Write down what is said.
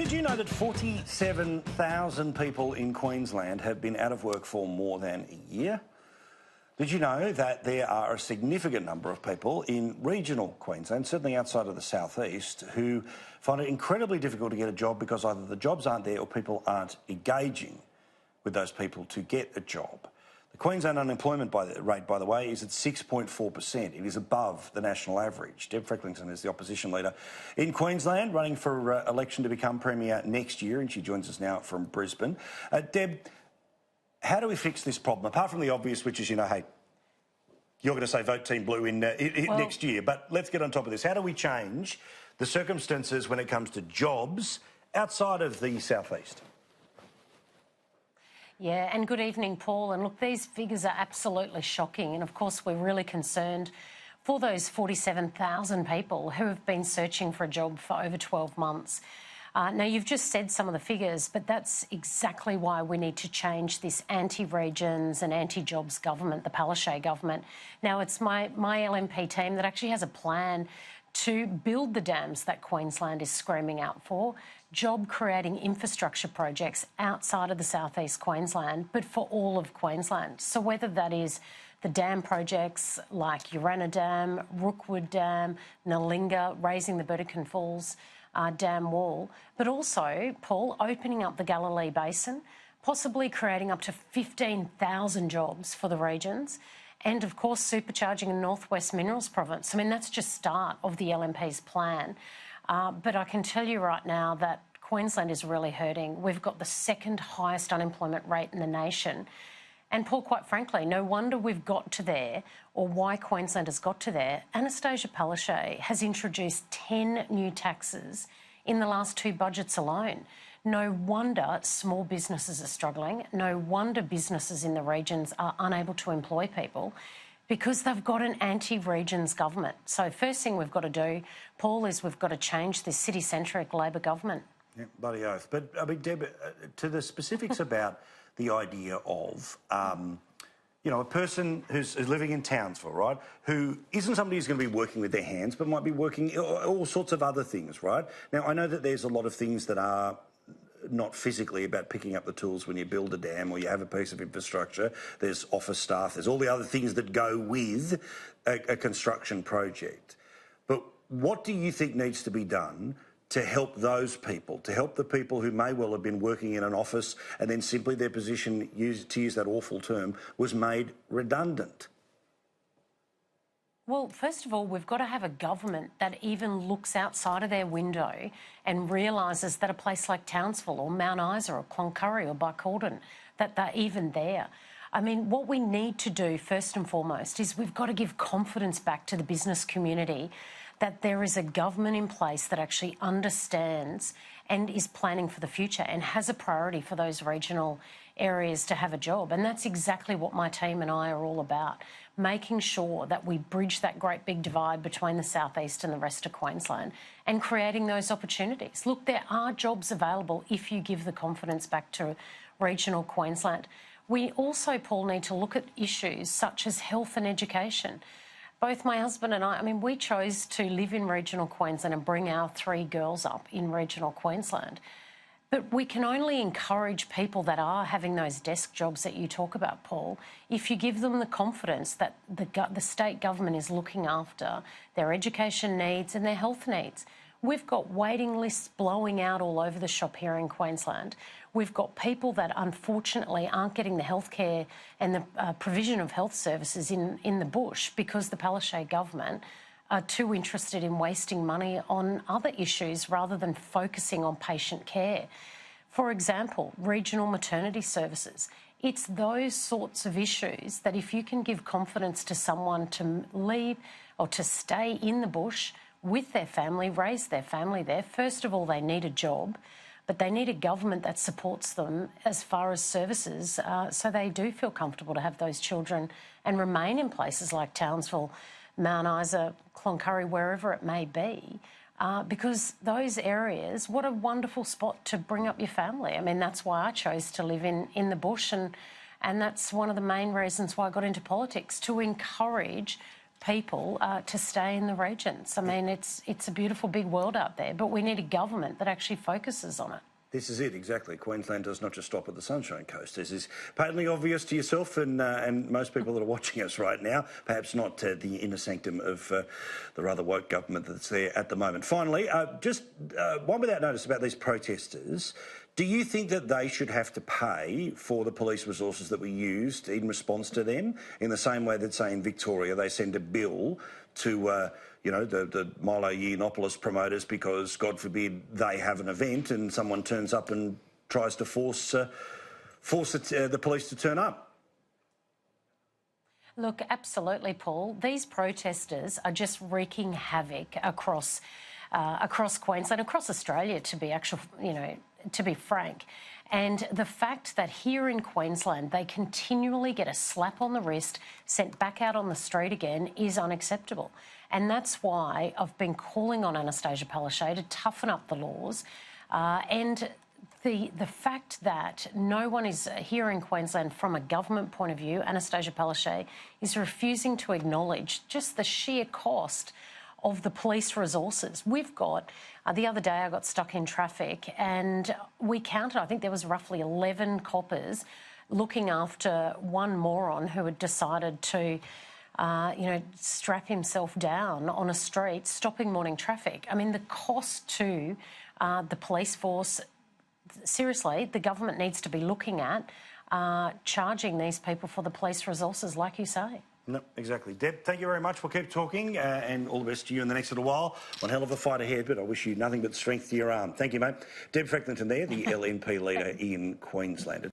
Did you know that 47,000 people in Queensland have been out of work for more than a year? Did you know that there are a significant number of people in regional Queensland, certainly outside of the southeast, who find it incredibly difficult to get a job because either the jobs aren't there or people aren't engaging with those people to get a job? The Queensland unemployment rate, by the way, is at 6.4%. It is above the national average. Deb Frecklington is the opposition leader in Queensland, running for election to become Premier next year, and she joins us now from Brisbane. Deb, how do we fix this problem? Apart from the obvious, which is, you know, hey, you're going to say vote Team Blue in next year, but let's get on top of this. How do we change the circumstances when it comes to jobs outside of the southeast? Yeah, and good evening, Paul. And look, these figures are absolutely shocking. And of course, we're really concerned for those 47,000 people who have been searching for a job for over 12 months. Now, you've just said some of the figures, but that's exactly why we need to change this anti-regions and anti-jobs government, the Palaszczuk government. Now, it's my LNP team that actually has a plan to build the dams that Queensland is screaming out for, job-creating infrastructure projects outside of the southeast Queensland, but for all of Queensland. So whether that is the dam projects like Urana Dam, Rookwood Dam, Nalinga, raising the Burdekin Falls dam wall, but also, Paul, opening up the Galilee Basin, possibly creating up to 15,000 jobs for the regions, and, of course, supercharging a Northwest Minerals province. I mean, that's just start of the LNP's plan. But I can tell you right now that Queensland is really hurting. We've got the second highest unemployment rate in the nation. And, Paul, quite frankly, no wonder we've got to there, or why Queensland has got to there. Anastasia Palaszczuk has introduced 10 new taxes in the last 2 budgets alone. No wonder small businesses are struggling. No wonder businesses in the regions are unable to employ people, because they've got an anti-regions government. So first thing we've got to do, Paul, is we've got to change this city-centric Labor government. Yeah, bloody oath. But, I mean, Deb, to the specifics about the idea of, you know, a person who's living in Townsville, right, who isn't somebody who's going to be working with their hands, but might be working all sorts of other things, right? Now, I know that there's a lot of things that are not physically about picking up the tools when you build a dam or you have a piece of infrastructure. There's office staff, there's all the other things that go with a construction project. But what do you think needs to be done to help those people, to help the people who may well have been working in an office and then simply their position, to use that awful term, was made redundant? Well, first of all, we've got to have a government that even looks outside of their window and realises that a place like Townsville or Mount Isa or Cloncurry or Barcaldine, that they're even there. I mean, what we need to do first and foremost is we've got to give confidence back to the business community that there is a government in place that actually understands and is planning for the future and has a priority for those regional areas to have a job. And that's exactly what my team and I are all about, making sure that we bridge that great big divide between the southeast and the rest of Queensland and creating those opportunities. Look, there are jobs available if you give the confidence back to regional Queensland. We also, Paul, need to look at issues such as health and education. Both my husband and I mean, we chose to live in regional Queensland and bring our 3 girls up in regional Queensland. But we can only encourage people that are having those desk jobs that you talk about, Paul, if you give them the confidence that the state government is looking after their education needs and their health needs. We've got waiting lists blowing out all over the shop here in Queensland. We've got people that unfortunately aren't getting the healthcare and the provision of health services in the bush because the Palaszczuk government are too interested in wasting money on other issues rather than focusing on patient care. For example, regional maternity services. It's those sorts of issues that if you can give confidence to someone to leave or to stay in the bush with their family, raise their family there, first of all, they need a job, but they need a government that supports them as far as services so they do feel comfortable to have those children and remain in places like Townsville, Mount Isa, Cloncurry, wherever it may be, because those areas, what a wonderful spot to bring up your family. I mean, that's why I chose to live in the bush, and that's one of the main reasons why I got into politics, to encourage people to stay in the regions. I mean, it's a beautiful big world out there, but we need a government that actually focuses on it. This is it, exactly. Queensland does not just stop at the Sunshine Coast. This is patently obvious to yourself and most people that are watching us right now, perhaps not the inner sanctum of the rather woke government that's there at the moment. Finally, just one without notice about these protesters. Do you think that they should have to pay for the police resources that we used in response to them, in the same way that, say, in Victoria, they send a bill to the Milo Yiannopoulos promoters because, God forbid, they have an event and someone turns up and tries to force the police to turn up? Look, absolutely, Paul. These protesters are just wreaking havoc across Queensland, across Australia, to be frank. And the fact that here in Queensland they continually get a slap on the wrist, sent back out on the street again, is unacceptable. And that's why I've been calling on Anastasia Palaszczuk to toughen up the laws. And the fact that no one is here in Queensland from a government point of view, Anastasia Palaszczuk is refusing to acknowledge just the sheer cost of the police resources. We've got, the other day I got stuck in traffic and we counted, I think there was roughly 11 coppers looking after one moron who had decided to, strap himself down on a street, stopping morning traffic. I mean, the cost to the police force, seriously, the government needs to be looking at charging these people for the police resources, like you say. No, exactly. Deb, thank you very much. We'll keep talking and all the best to you in the next little while. One hell of a fight ahead, but I wish you nothing but strength to your arm. Thank you, mate. Deb Frecklington there, the LNP leader in Queensland.